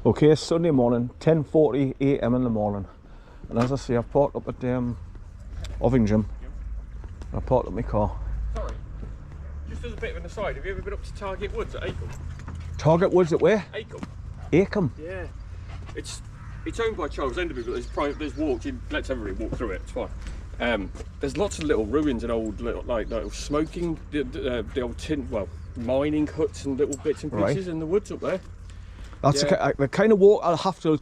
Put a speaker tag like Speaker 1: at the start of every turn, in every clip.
Speaker 1: Okay, Sunday morning, 10:40 a.m. in the morning, and as I say, I've parked up at Ovington. I parked up my car.
Speaker 2: Sorry, just as a bit of an aside, have you ever been up to Target Woods at Acombe?
Speaker 1: Target Woods at where?
Speaker 2: Acombe.
Speaker 1: Acombe?
Speaker 2: Yeah. It's owned by Charles Enderby, but there's walks, you lets everybody walk through it, it's fine. There's lots of little ruins and old little smoking, the old mining huts and little bits and pieces in the woods up there.
Speaker 1: That's the kind of walk I'll have to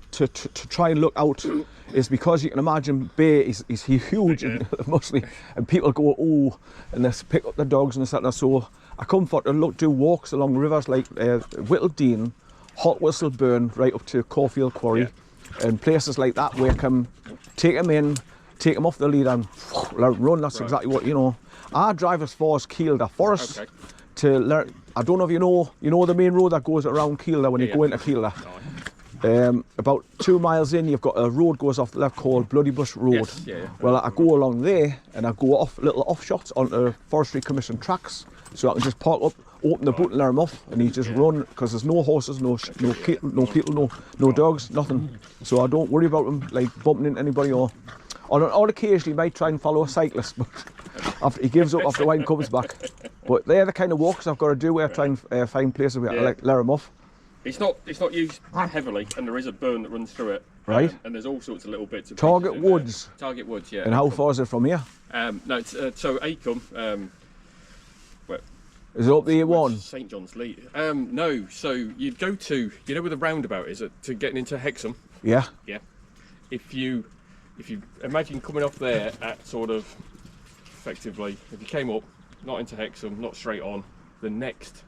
Speaker 1: try and look out is because you can imagine Bay is huge and mostly, and people go oh, and they pick up the dogs and this and that. So I come for to do walks along rivers like Whittledean, Hot Whistle Burn, right up to Caulfield Quarry, and places like that where I can take them in, take them off the lead and run. That's exactly what I drive as far as Kielder Forest to learn. I don't know if you know the main road that goes around Kielder when you go into Kielder. About 2 miles in, you've got a road goes off the left called Bloody Bush Road. Well, I go along there and I go off little offshots onto Forestry Commission tracks, so I can just park up, open the boot and let them off, and you just run because there's no horses, no people, no dogs, nothing. So I don't worry about them like bumping into anybody or occasionally might try and follow a cyclist, but after he gives up after a while and comes back. But they're the kind of walks I've got to do where I try and find places where I let them off.
Speaker 2: It's not used heavily, and there is a burn that runs through it.
Speaker 1: Right.
Speaker 2: And there's all sorts of little bits of
Speaker 1: Target Woods.
Speaker 2: Target Woods, yeah.
Speaker 1: And how far is it from here?
Speaker 2: No, it's so Acombe.
Speaker 1: Is it up the A1?
Speaker 2: St John's Lee. No, so you'd go to where the roundabout is to getting into Hexham.
Speaker 1: Yeah.
Speaker 2: Yeah. If you imagine coming off there at sort of effectively, if you came up, not into Hexham, not straight on, the next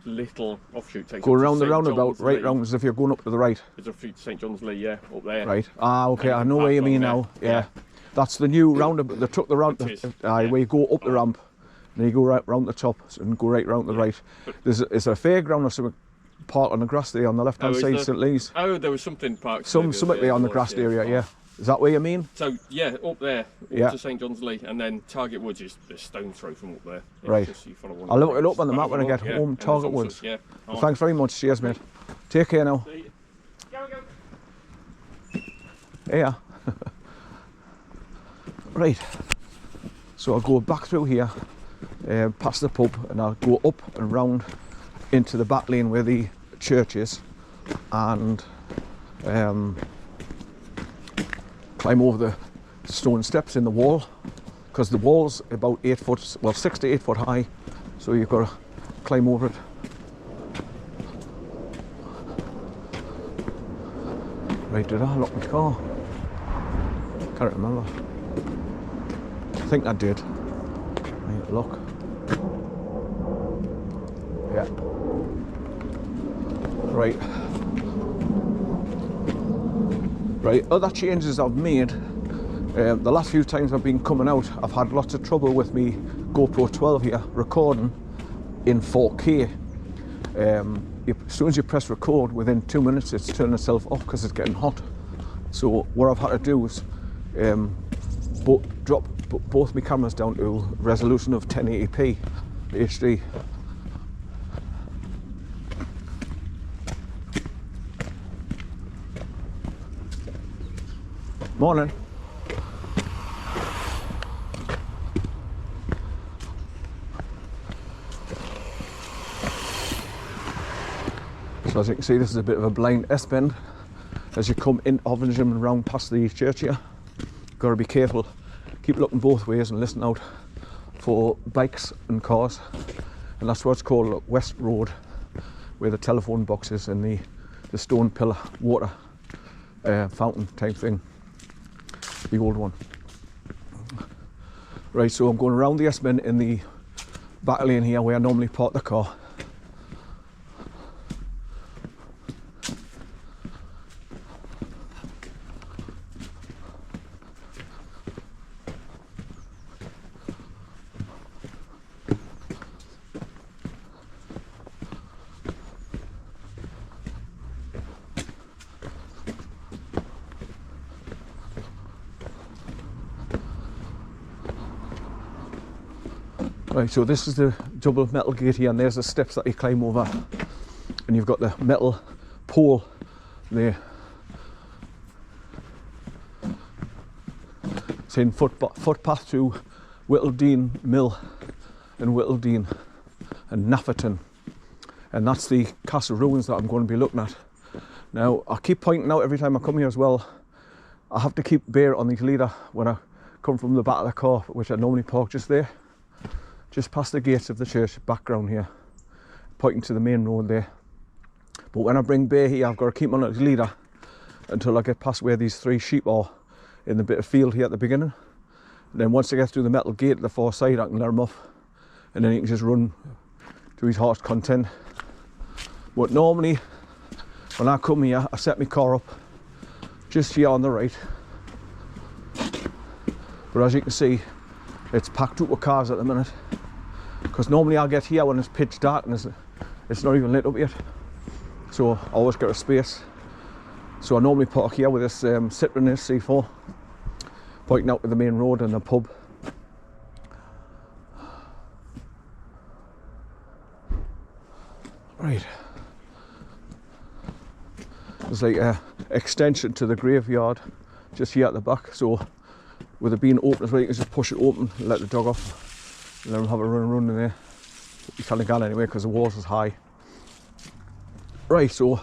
Speaker 2: little offshoot takes
Speaker 1: go around the
Speaker 2: St.
Speaker 1: roundabout,
Speaker 2: John's
Speaker 1: right
Speaker 2: Lee.
Speaker 1: round as if you're going up to the right.
Speaker 2: There's a few St John's Lee, yeah, up there.
Speaker 1: Right. Ah, okay. I know where you mean now. Yeah. That's the new roundabout. They took the round. Where you go up the ramp, and you go right round the top and go right round the right. There's a fairground or something parked on the grass there on the left hand side, St Lee's.
Speaker 2: Oh, there was something parked.
Speaker 1: Something there on the grassed area, yeah. Is that where you mean?
Speaker 2: So yeah, up there, up to St John's Lee, and then Target Woods is a stone throw from up there.
Speaker 1: Right. I'll look it up on the map when I get home. Target Woods.
Speaker 2: Yeah.
Speaker 1: Well, thanks very much. Cheers, mate. Take care now. Yeah. Right. So I'll go back through here, past the pub, and I'll go up and round into the back lane where the church is, and climb over the stone steps in the wall, because the wall's about 6 to 8 foot high, so you've got to climb over it. Right, did I lock my car? Can't remember. I think I did. Right, look. Yeah. Right. Right, other changes I've made, the last few times I've been coming out, I've had lots of trouble with me GoPro 12 here, recording in 4K. As soon as you press record, within 2 minutes it's turning itself off because it's getting hot. So what I've had to do is drop both my cameras down to resolution of 1080p HD. Morning. So as you can see, this is a bit of a blind S-bend as you come in Ovington and round past the church here. Got to be careful, keep looking both ways and listen out for bikes and cars. And that's what's called West Road, where the telephone box is and the stone pillar water fountain type thing. The old one. Right, so I'm going around the S-bend in the back lane here where I normally park the car. Right, so this is the double metal gate here, and there's the steps that you climb over, and you've got the metal pole there. Saying footpath to Whittledean Mill and Whittledean and NAFFERTON, and that's the castle ruins that I'm going to be looking at. Now I keep pointing out every time I come here as well, I have to keep bear on these leader when I come from the back of the car, which I normally park just there, just past the gates of the church, background here, pointing to the main road there. But when I bring bear here, I've got to keep on his leader until I get past where these 3 sheep are in the bit of field here at the beginning. And then once I get through the metal gate at the far side, I can let him off, and then he can just run to his heart's content. But normally, when I come here, I set my car up just here on the right. But as you can see, it's packed up with cars at the minute, because normally I'll get here when it's pitch dark and it's not even lit up yet. So I always get a space. So I normally park here with this Citroen C4, pointing out to the main road and the pub. Right. There's like an extension to the graveyard just here at the back. So with it being open as well, you can just push it open and let the dog off and let him have a run in there. You can't get anyway because the walls is high. Right, so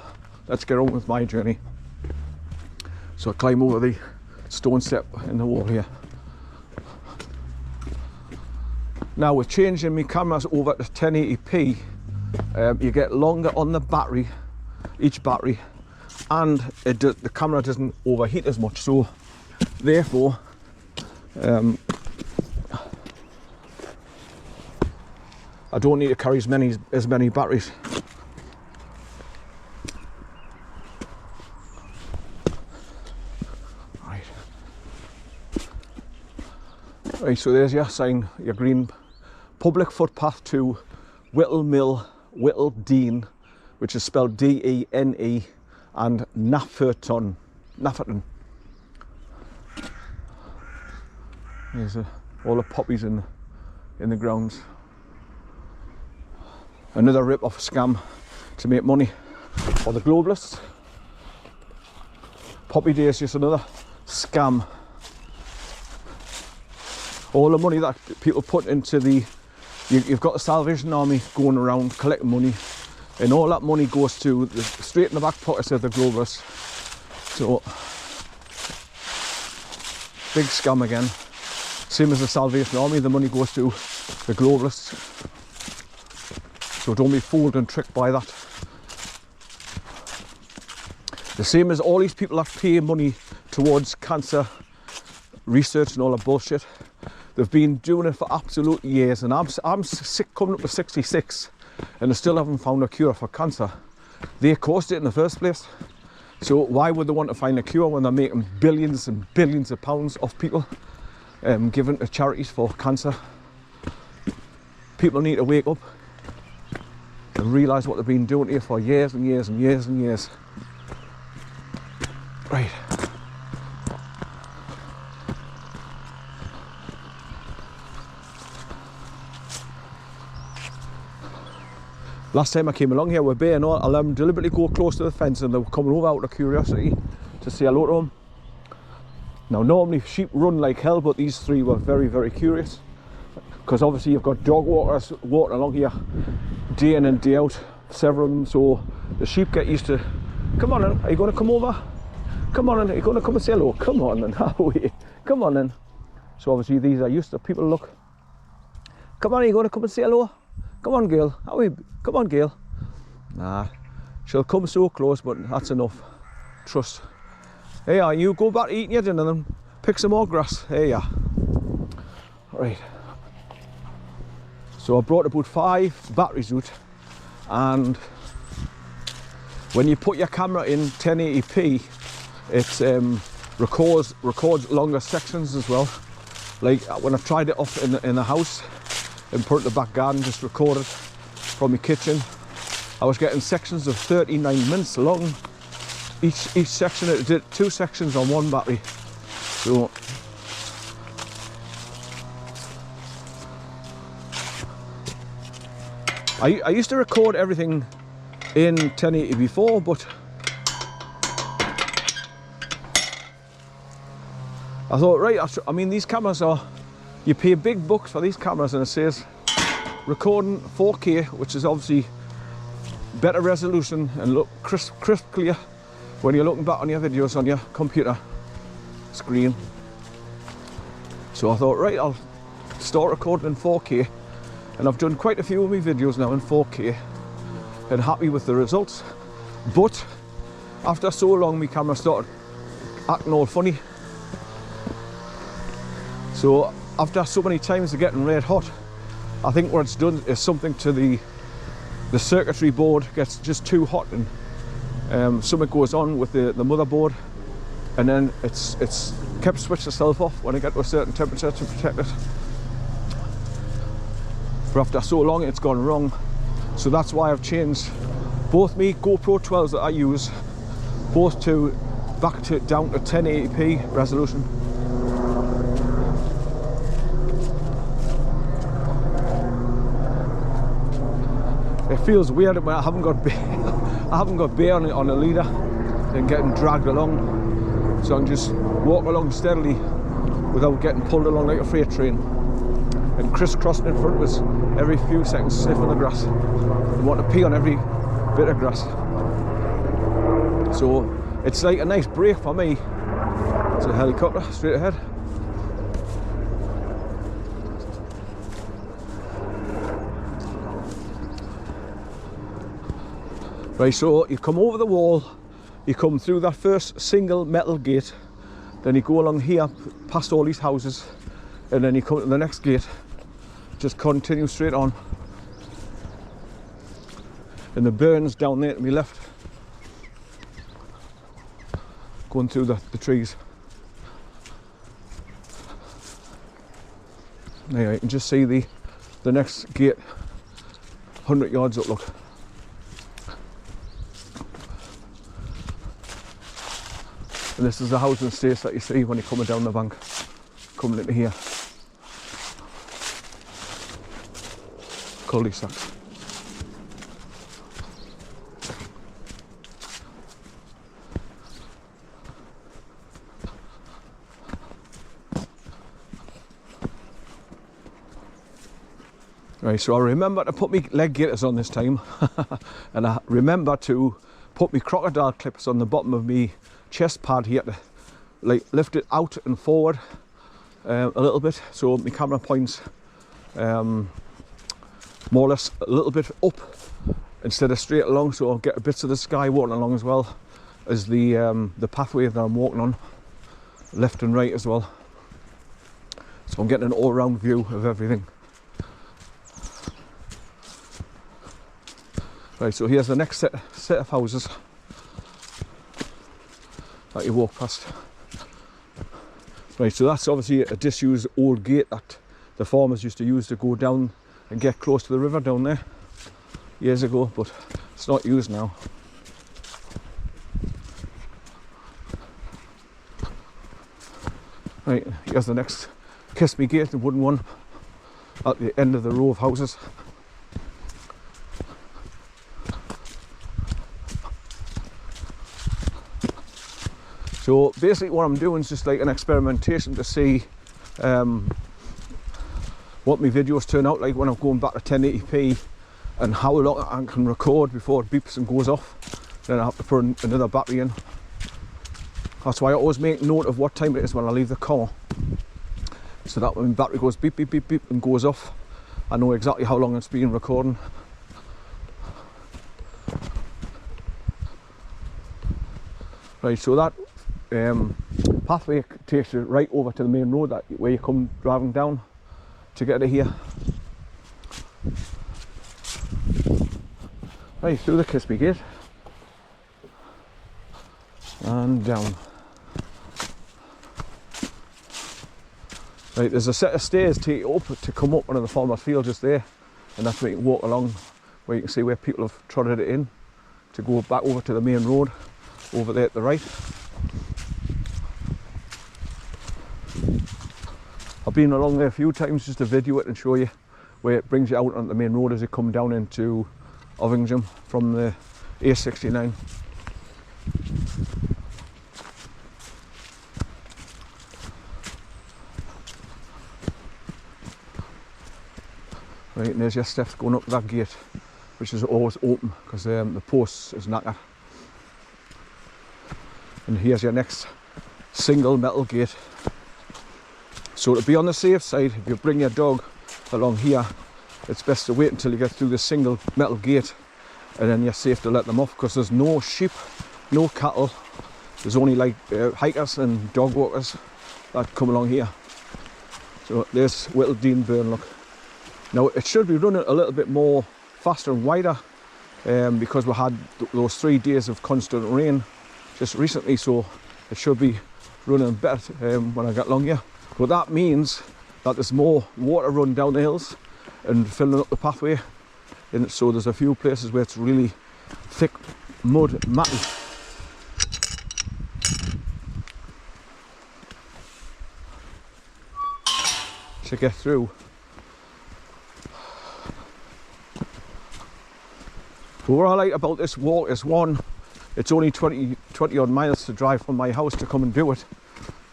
Speaker 1: let's get on with my journey. So I climb over the stone step in the wall here. Now with changing my cameras over to 1080p, you get longer on the battery, each battery, and the camera doesn't overheat as much. So therefore, I don't need to carry as many batteries. Right, so there's your sign, your green public footpath to Whittle Mill, Whittledean, which is spelled D-E-N-E, and NAFFERTON. There's all the poppies in the grounds. Another rip-off scam to make money for the globalists. Poppy Day is just another scam. All the money that people put into you've got the Salvation Army going around collecting money, and all that money goes to straight in the back pockets of the globalists. So big scam again. Same as the Salvation Army, the money goes to the globalists. So don't be fooled and tricked by that. The same as all these people that pay money towards cancer research and all that bullshit. They've been doing it for absolute years, and I'm sick coming up to 66 and they still haven't found a cure for cancer. They caused it in the first place. So why would they want to find a cure when they're making billions and billions of pounds off people given to charities for cancer? People need to wake up and realise what they've been doing here for years and years and years and years. Right. Last time I came along here with Bear and all, I let them deliberately go close to the fence, and they were coming over out of curiosity to say hello to them. Now normally sheep run like hell, but these 3 were very, very curious, because obviously you've got dog walkers walking along here day in and day out, several of them, so the sheep get used to, come on in, are you going to come over? Come on in, are you going to come and say hello? Come on in, how are you? Come on in. So obviously these are used to people. Look, come on, are you going to come and say hello? Come on, girl. How are you? Come on, girl. Nah, she'll come so close, but that's enough. Trust. Hey, you go back to eating your dinner and pick some more grass. Hey, yeah. Right. So I brought about 5 batteries out, and when you put your camera in 1080p, it records longer sections as well. Like when I tried it off in the house and put it in the back garden, just recorded from my kitchen, I was getting sections of 39 minutes long. Each section, it did 2 sections on 1 battery. So I used to record everything in 1080 before, but I thought, right, I mean, these cameras are, you pay big bucks for these cameras, and it says recording 4K, which is obviously better resolution and look crisp clear when you're looking back on your videos on your computer screen. So I thought, right, I'll start recording in 4K, and I've done quite a few of my videos now in 4K and happy with the results. But after so long, my camera started acting all funny. So after so many times of getting red hot, I think what it's done is something to the circuitry board gets just too hot, and something goes on with the motherboard, and then it's kept switching itself off when I get to a certain temperature to protect it. But after so long, it's gone wrong. So that's why I've changed both me GoPro 12s that I use, both back down to 1080p resolution. It feels weird when I haven't got bear on a leader and getting dragged along, so I can just walk along steadily without getting pulled along like a freight train, and crisscrossing in front of us every few seconds, sniffing the grass and want to pee on every bit of grass. So it's like a nice break for me. It's a helicopter straight ahead. Right, so you come over the wall, you come through that first single metal gate, then you go along here past all these houses, and then you come to the next gate. Just continue straight on, and the burn's down there to my left, going through the trees. There you can just see the next gate 100 yards up, look. And this is the housing estates that you see when you're coming down the bank, coming into here. Cul-de-sacs. Right, so I remember to put my leg gaiters on this time, and I remember to put my crocodile clips on the bottom of my chest pad here to like lift it out and forward a little bit, so my camera points more or less a little bit up instead of straight along, so I'll get bits of the sky walking along as well as the pathway that I'm walking on, left and right as well. So I'm getting an all-round view of everything. Right, so here's the next set of houses that you walk past. Right, so that's obviously a disused old gate that the farmers used to use to go down and get close to the river down there years ago, but it's not used now. Right, here's the next Kiss Me Gate, the wooden one at the end of the row of houses. So basically what I'm doing is just like an experimentation to see what my videos turn out like when I'm going back to 1080p, and how long I can record before it beeps and goes off. Then I have to put another battery in. That's why I always make note of what time it is when I leave the car, so that when my battery goes beep beep beep beep and goes off, I know exactly how long it's been recording. Right, so that pathway takes you right over to the main road where you come driving down to get to here. Right, through the Kiss Me Gate and down. Right, there's a set of stairs to up to come up one of the farmer's field just there, and that's where you can walk along, where you can see where people have trotted it in to go back over to the main road over there at the right. I've been along there a few times just to video it and show you where it brings you out on the main road as you come down into Ovingham from the A69. Right, and there's your steps going up that gate, which is always open because the post is knackered. And here's your next single metal gate. So to be on the safe side, if you bring your dog along here, it's best to wait until you get through the single metal gate, and then you're safe to let them off, because there's no sheep, no cattle. There's only like hikers and dog walkers that come along here. So there's Whittledean-Burn, look. Now it should be running a little bit more faster and wider because we had those 3 days of constant rain just recently, so it should be running better when I get along here. But that means that there's more water running down the hills and filling up the pathway, and so there's a few places where it's really thick mud and matty. To get through. But what I like about this walk is, one, it's only 20 odd miles to drive from my house to come and do it,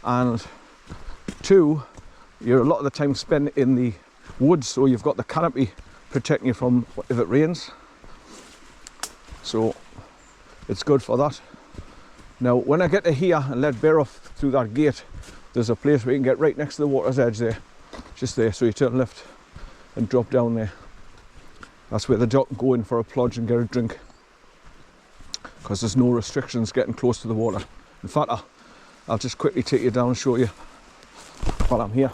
Speaker 1: and two, you're a lot of the time spent in the woods, so you've got the canopy protecting you from if it rains, so it's good for that. Now when I get to here and let bear off through that gate, there's a place where you can get right next to the water's edge there, just there, so you turn left and drop down there. That's where the dog can go in for a plodge and get a drink, because there's no restrictions getting close to the water. In fact, I'll just quickly take you down and show you while I'm here.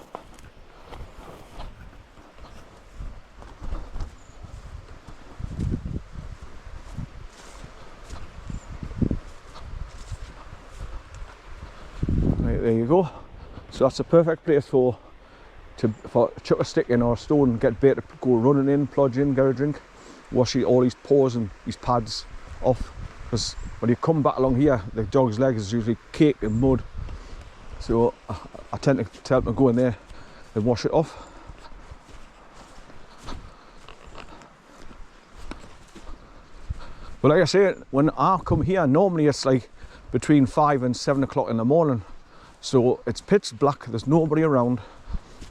Speaker 1: Right, there you go. So that's a perfect place for chuck a stick in or a stone, get bait to go running in, plodge in, get a drink, wash all these paws and these pads off, because when you come back along here, the dog's leg is usually caked in mud, so I tend to tell them to go in there and wash it off. But like I say, when I come here, normally it's like between 5 and 7 o'clock in the morning, so it's pitch black, there's nobody around,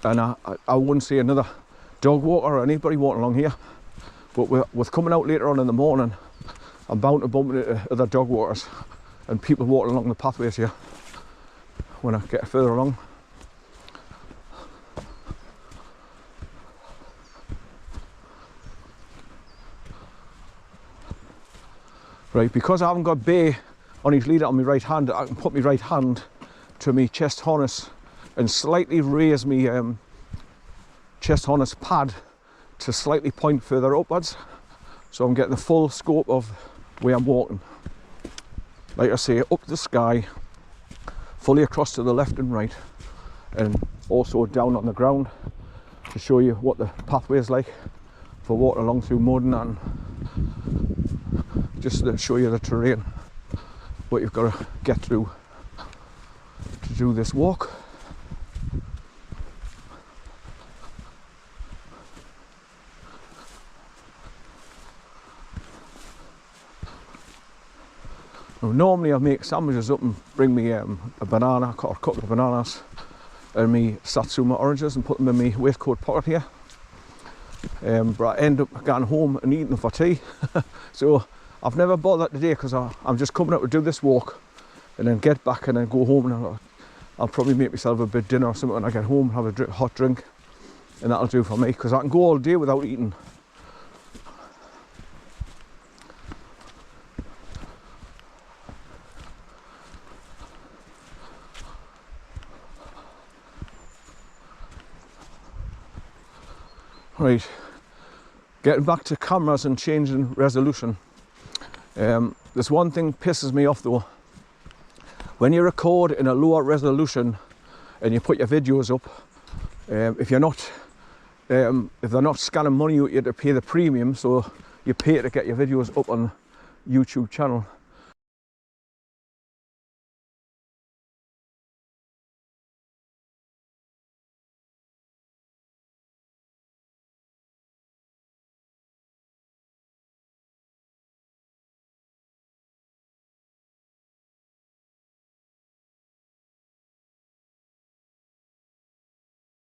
Speaker 1: and I wouldn't see another dog walker or anybody walking along here. But with coming out later on in the morning, I'm bound to bump into other dog walkers and people walking along the pathways here when I get further along. Right, because I haven't got Bay on his leader on my right hand, I can put my right hand to my chest harness and slightly raise my chest harness pad to slightly point further upwards, so I'm getting the full scope of where I'm walking. Like I say, up the sky, fully across to the left and right, and also down on the ground to show you what the pathway is like for walking along through mud, and just to show you the terrain, what you've got to get through to do this walk. Now, normally I make sandwiches up and bring me a banana or a couple of bananas and me satsuma oranges and put them in my waistcoat pocket here. But I end up going home and eating them for tea. So I've never bothered today, because I'm just coming out to do this walk and then get back and then go home, and I'll probably make myself a bit of dinner or something when I get home, have a hot drink, and that'll do for me, because I can go all day without eating. Right, getting back to cameras and changing resolution. There's one thing pisses me off though. When you record in a lower resolution and you put your videos up, if they're not scanning money, you have to pay the premium, so you pay to get your videos up on YouTube channel.